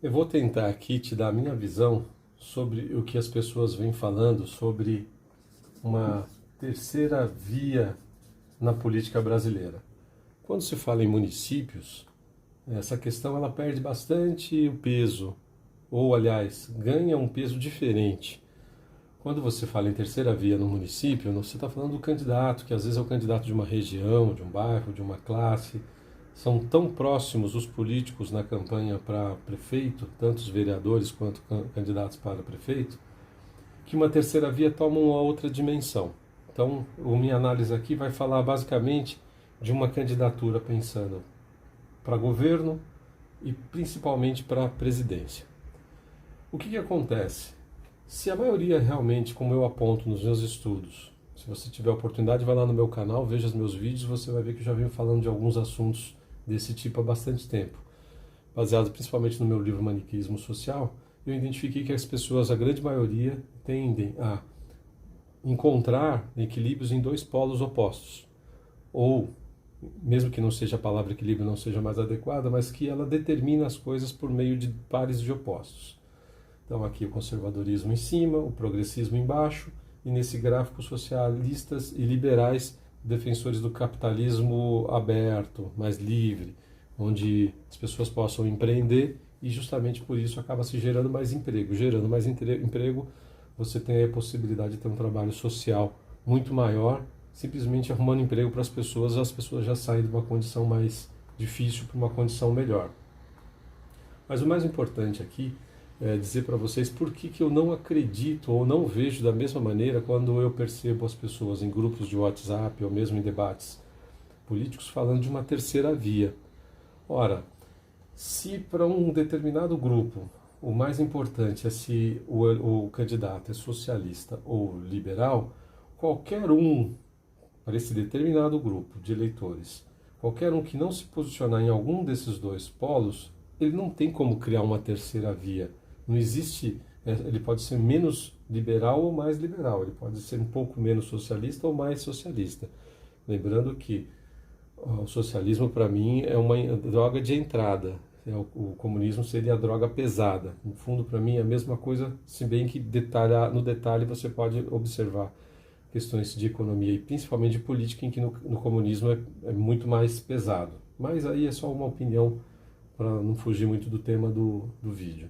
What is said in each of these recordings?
Eu vou tentar aqui te dar a minha visão sobre o que as pessoas vêm falando sobre uma terceira via na política brasileira. Quando se fala em municípios, essa questão ela perde bastante o peso, ou aliás, ganha um peso diferente. Quando você fala em terceira via no município, você está falando do candidato, que às vezes é o candidato de uma região, de um bairro, de uma classe. São tão próximos os políticos na campanha para prefeito, tanto os vereadores quanto candidatos para prefeito, que uma terceira via toma uma outra dimensão. Então, a minha análise aqui vai falar basicamente de uma candidatura pensando para governo e principalmente para a presidência. O que acontece? Se a maioria realmente, como eu aponto nos meus estudos, se você tiver a oportunidade, vai lá no meu canal, veja os meus vídeos, você vai ver que eu já venho falando de alguns assuntos desse tipo há bastante tempo. Baseado principalmente no meu livro Maniqueísmo Social, eu identifiquei que as pessoas, a grande maioria, tendem a encontrar equilíbrios em dois polos opostos. Ou, mesmo que não seja a palavra equilíbrio não seja mais adequada, mas que ela determina as coisas por meio de pares de opostos. Então aqui o conservadorismo em cima, o progressismo embaixo, e nesse gráfico socialistas e liberais, defensores do capitalismo aberto, mais livre, onde as pessoas possam empreender e justamente por isso acaba se gerando mais emprego. Gerando mais emprego, você tem a possibilidade de ter um trabalho social muito maior, simplesmente arrumando emprego para as pessoas já saem de uma condição mais difícil para uma condição melhor. Mas o mais importante aqui é dizer para vocês por que eu não acredito ou não vejo da mesma maneira quando eu percebo as pessoas em grupos de WhatsApp ou mesmo em debates políticos falando de uma terceira via. Ora, se para um determinado grupo o mais importante é se o candidato é socialista ou liberal, qualquer um, para esse determinado grupo de eleitores, qualquer um que não se posicionar em algum desses dois polos, ele não tem como criar uma terceira via. Não existe, ele pode ser menos liberal ou mais liberal, ele pode ser um pouco menos socialista ou mais socialista. Lembrando que o socialismo, para mim, é uma droga de entrada. O comunismo seria a droga pesada. No fundo, para mim, é a mesma coisa, se bem que no detalhe você pode observar questões de economia e principalmente de política, em que no comunismo é muito mais pesado. Mas aí é só uma opinião, para não fugir muito do tema do vídeo.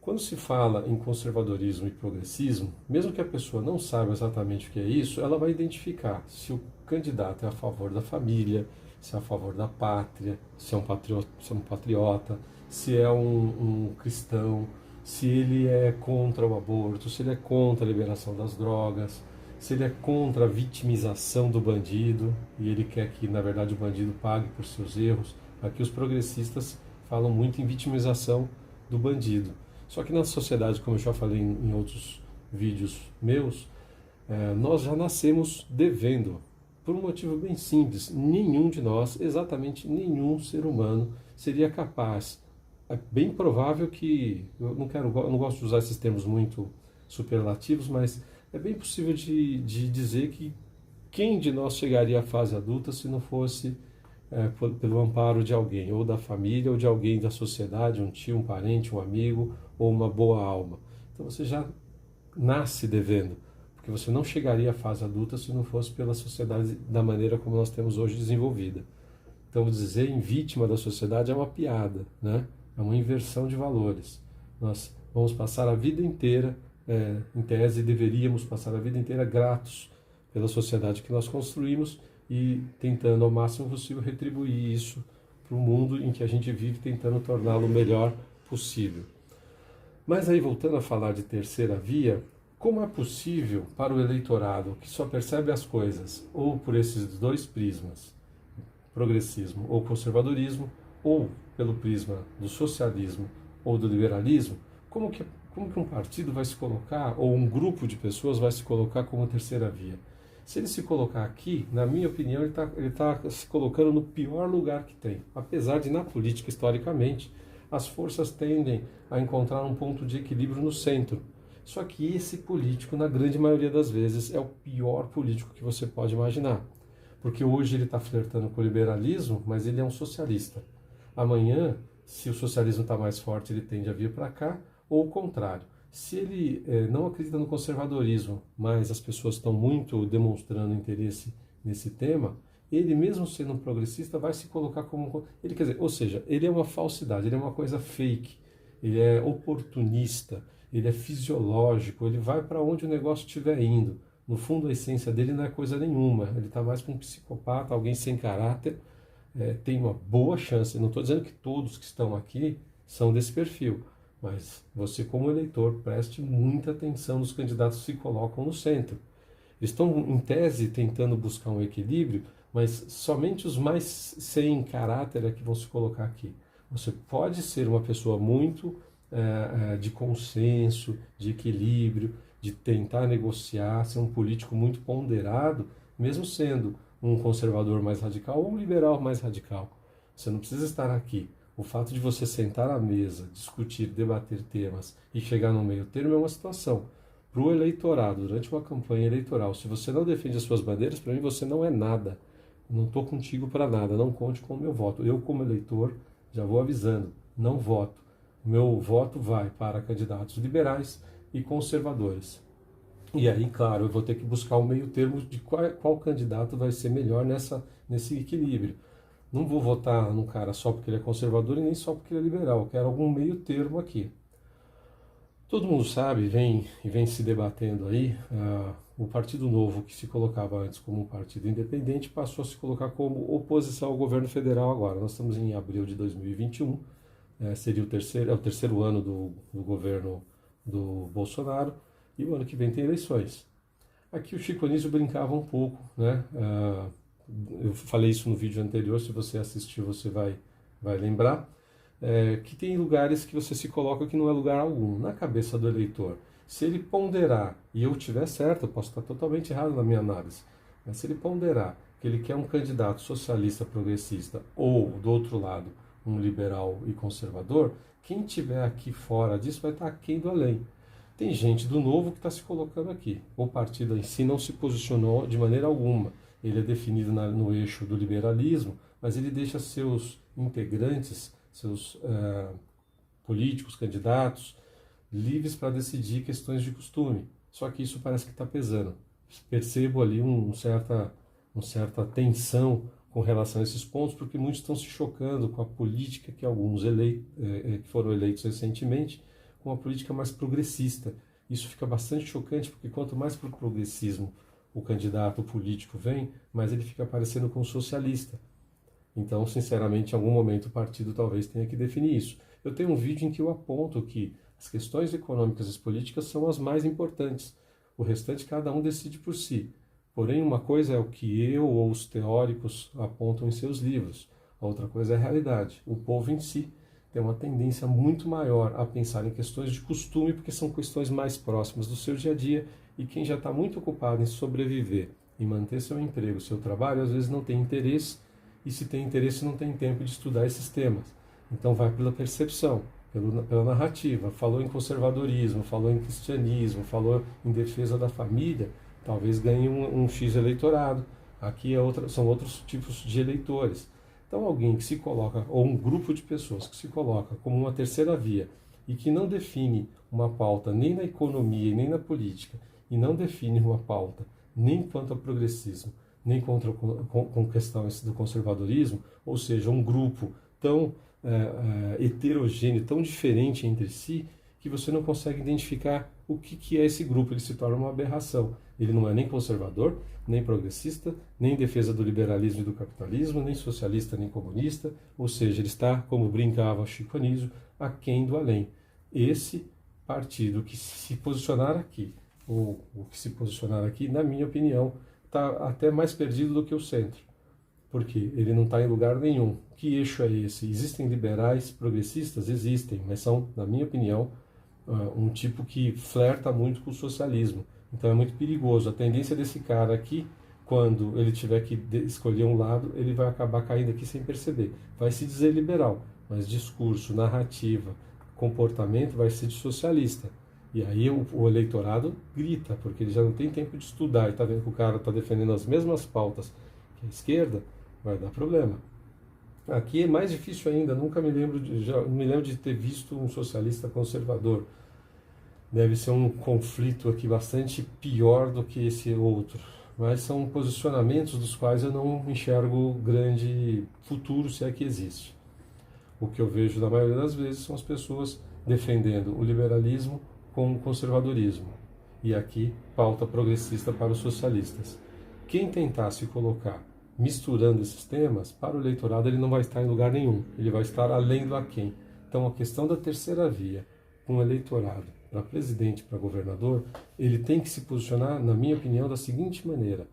Quando se fala em conservadorismo e progressismo, mesmo que a pessoa não saiba exatamente o que é isso, ela vai identificar se o candidato é a favor da família, se é a favor da pátria, se é um patriota, se é um cristão, se ele é contra o aborto, se ele é contra a liberação das drogas, se ele é contra a vitimização do bandido e ele quer que, na verdade, o bandido pague por seus erros. Aqui os progressistas falam muito em vitimização do bandido. Só que na sociedade, como eu já falei em outros vídeos meus, nós já nascemos devendo, por um motivo bem simples. Nenhum de nós, exatamente nenhum ser humano, seria capaz. É bem provável que, eu não gosto de usar esses termos muito superlativos, mas é bem possível de dizer que quem de nós chegaria à fase adulta se não fosse pelo amparo de alguém, ou da família, ou de alguém da sociedade, um tio, um parente, um amigo, ou uma boa alma. Então você já nasce devendo, porque você não chegaria à fase adulta se não fosse pela sociedade da maneira como nós temos hoje desenvolvida. Então dizer em vítima da sociedade é uma piada, né? É uma inversão de valores. Nós vamos passar a vida inteira, em tese deveríamos passar a vida inteira gratos pela sociedade que nós construímos e tentando ao máximo possível retribuir isso para o mundo em que a gente vive, tentando torná-lo o melhor possível. Mas aí, voltando a falar de terceira via, como é possível para o eleitorado que só percebe as coisas ou por esses dois prismas, progressismo ou conservadorismo, ou pelo prisma do socialismo ou do liberalismo, como que um partido vai se colocar, ou um grupo de pessoas vai se colocar como terceira via? Se ele se colocar aqui, na minha opinião, ele tá se colocando no pior lugar que tem. Apesar de, na política, historicamente, as forças tendem a encontrar um ponto de equilíbrio no centro. Só que esse político, na grande maioria das vezes, é o pior político que você pode imaginar. Porque hoje ele está flertando com o liberalismo, mas ele é um socialista. Amanhã, Se o socialismo está mais forte, ele tende a vir para cá, ou o contrário. Se ele não acredita no conservadorismo, mas as pessoas estão muito demonstrando interesse nesse tema, ele mesmo sendo um progressista vai se colocar como... Ele, quer dizer, ou seja, ele é uma falsidade, ele é uma coisa fake, ele é oportunista, ele é fisiológico, ele vai para onde o negócio estiver indo. No fundo, a essência dele não é coisa nenhuma, ele está mais para um psicopata, alguém sem caráter. Tem uma boa chance, não estou dizendo que todos que estão aqui são desse perfil, mas você como eleitor preste muita atenção nos candidatos que se colocam no centro. Eles estão em tese tentando buscar um equilíbrio, mas somente os mais sem caráter é que vão se colocar aqui. Você pode ser uma pessoa muito de consenso, de equilíbrio, de tentar negociar, ser um político muito ponderado, mesmo sendo um conservador mais radical ou um liberal mais radical. Você não precisa estar aqui. O fato de você sentar à mesa, discutir, debater temas e chegar no meio termo é uma situação. Para o eleitorado, durante uma campanha eleitoral, se você não defende as suas bandeiras, para mim você não é nada. Não estou contigo para nada, não conte com o meu voto. Eu, como eleitor, já vou avisando, não voto. O meu voto vai para candidatos liberais e conservadores. E aí, claro, eu vou ter que buscar um meio termo de qual candidato vai ser melhor nesse equilíbrio. Não vou votar num cara só porque ele é conservador e nem só porque ele é liberal. Eu quero algum meio termo aqui. Todo mundo sabe, vem se debatendo aí, o Partido Novo, que se colocava antes como um partido independente, passou a se colocar como oposição ao governo federal agora. Nós estamos em abril de 2021, seria o terceiro ano do governo do Bolsonaro, e o ano que vem tem eleições. Aqui o Chico Anísio brincava um pouco, né? Eu falei isso no vídeo anterior, se você assistiu você vai lembrar, que tem lugares que você se coloca que não é lugar algum, na cabeça do eleitor. Se ele ponderar, e eu tiver certo, eu posso estar totalmente errado na minha análise, mas se ele ponderar que ele quer um candidato socialista progressista ou, do outro lado, um liberal e conservador, quem tiver aqui fora disso vai estar aquém do além. Tem gente do Novo que está se colocando aqui. O partido em si não se posicionou de maneira alguma. Ele é definido no eixo do liberalismo, mas ele deixa seus integrantes, seus políticos, candidatos, livres para decidir questões de costume. Só que isso parece que está pesando. Percebo ali uma certa tensão com relação a esses pontos, porque muitos estão se chocando com a política que alguns que foram eleitos recentemente, com uma política mais progressista. Isso fica bastante chocante, porque quanto mais para o progressismo o candidato político vem, mais ele fica parecendo com um socialista. Então, sinceramente, em algum momento o partido talvez tenha que definir isso. Eu tenho um vídeo em que eu aponto que as questões econômicas e políticas são as mais importantes. O restante cada um decide por si. Porém, uma coisa é o que eu ou os teóricos apontam em seus livros. A outra coisa é a realidade. O povo em si tem uma tendência muito maior a pensar em questões de costume, porque são questões mais próximas do seu dia a dia, e quem já está muito ocupado em sobreviver, em manter seu emprego, seu trabalho, às vezes não tem interesse, e se tem interesse não tem tempo de estudar esses temas. Então vai pela percepção, pela narrativa. Falou em conservadorismo, falou em cristianismo, falou em defesa da família, talvez ganhe um X eleitorado. Aqui são outros tipos de eleitores. Então alguém que se coloca, ou um grupo de pessoas que se coloca como uma terceira via e que não define uma pauta nem na economia e nem na política, e não define uma pauta nem quanto ao progressismo, nem com questões do conservadorismo, ou seja, um grupo tão heterogêneo, tão diferente entre si, que você não consegue identificar o que é esse grupo. Ele se torna uma aberração. Ele não é nem conservador, nem progressista, nem em defesa do liberalismo e do capitalismo, nem socialista, nem comunista, ou seja, ele está, como brincava Chico Anísio, aquém do além. Esse partido que se posicionar aqui, ou o que se posicionar aqui, na minha opinião, está até mais perdido do que o centro, porque ele não está em lugar nenhum. Que eixo é esse? Existem liberais progressistas? Existem, mas são, na minha opinião, um tipo que flerta muito com o socialismo. Então é muito perigoso. A tendência desse cara aqui, quando ele tiver que escolher um lado, ele vai acabar caindo aqui sem perceber. Vai se dizer liberal, mas discurso, narrativa, comportamento vai ser de socialista. E aí o eleitorado grita, porque ele já não tem tempo de estudar e está vendo que o cara está defendendo as mesmas pautas que a esquerda, vai dar problema. Aqui é mais difícil ainda, nunca me lembro me lembro de ter visto um socialista conservador. Deve ser um conflito aqui bastante pior do que esse outro. Mas são posicionamentos dos quais eu não enxergo grande futuro, se é que existe. O que eu vejo na maioria das vezes são as pessoas defendendo o liberalismo com o conservadorismo. E aqui, pauta progressista para os socialistas. Quem tentar se colocar misturando esses temas, para o eleitorado ele não vai estar em lugar nenhum, ele vai estar além do aquém. Então a questão da terceira via, com o eleitorado, para presidente, para governador, ele tem que se posicionar, na minha opinião, da seguinte maneira.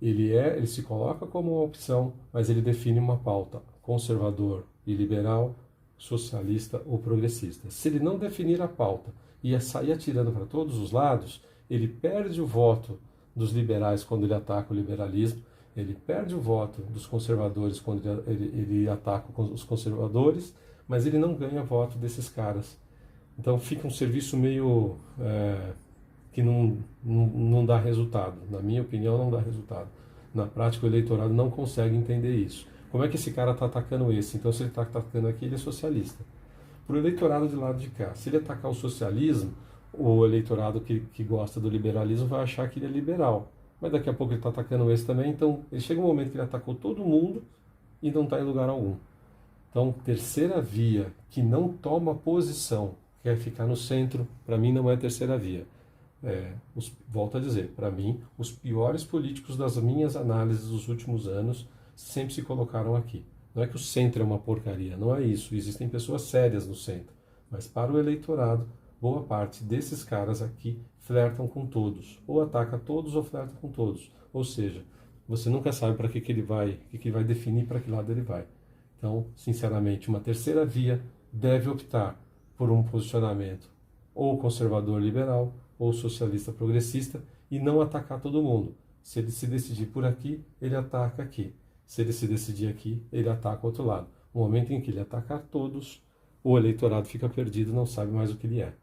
Ele se coloca como uma opção, mas ele define uma pauta conservador e liberal, socialista ou progressista. Se ele não definir a pauta e sair atirando para todos os lados, ele perde o voto dos liberais quando ele ataca o liberalismo, ele perde o voto dos conservadores quando ele ataca os conservadores, mas ele não ganha voto desses caras. Então fica um serviço meio que não dá resultado. Na minha opinião, não dá resultado. Na prática, o eleitorado não consegue entender isso. Como é que esse cara está atacando esse? Então, se ele está atacando aqui, ele é socialista. Para o eleitorado de lado de cá, se ele atacar o socialismo, o eleitorado que gosta do liberalismo vai achar que ele é liberal. Mas daqui a pouco ele está atacando esse também, então ele chega um momento que ele atacou todo mundo e não está em lugar algum. Então, terceira via que não toma posição, quer ficar no centro, para mim não é terceira via. Volto a dizer, para mim, os piores políticos das minhas análises dos últimos anos sempre se colocaram aqui. Não é que o centro é uma porcaria, não é isso. Existem pessoas sérias no centro. Mas para o eleitorado, boa parte desses caras aqui flertam com todos. Ou ataca todos ou flerta com todos. Ou seja, você nunca sabe para que ele vai, o que ele vai definir, para que lado ele vai. Então, sinceramente, uma terceira via deve optar por um posicionamento ou conservador liberal ou socialista progressista e não atacar todo mundo. Se ele se decidir por aqui, ele ataca aqui. Se ele se decidir aqui, ele ataca o outro lado. No momento em que ele atacar todos, o eleitorado fica perdido, não sabe mais o que ele é.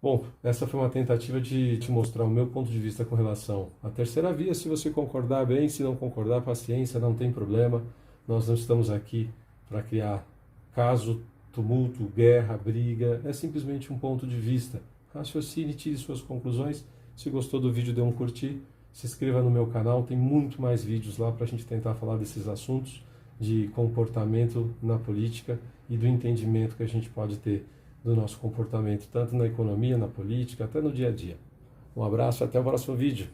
Bom, essa foi uma tentativa de te mostrar o meu ponto de vista com relação à terceira via. Se você concordar, bem; se não concordar, paciência, não tem problema. Nós não estamos aqui para criar caso, tumulto, guerra, briga. É simplesmente um ponto de vista. Raciocine, tire suas conclusões. Se gostou do vídeo, dê um curtir. Se inscreva no meu canal, tem muito mais vídeos lá para a gente tentar falar desses assuntos de comportamento na política e do entendimento que a gente pode ter do nosso comportamento, tanto na economia, na política, até no dia a dia. Um abraço e até o próximo vídeo.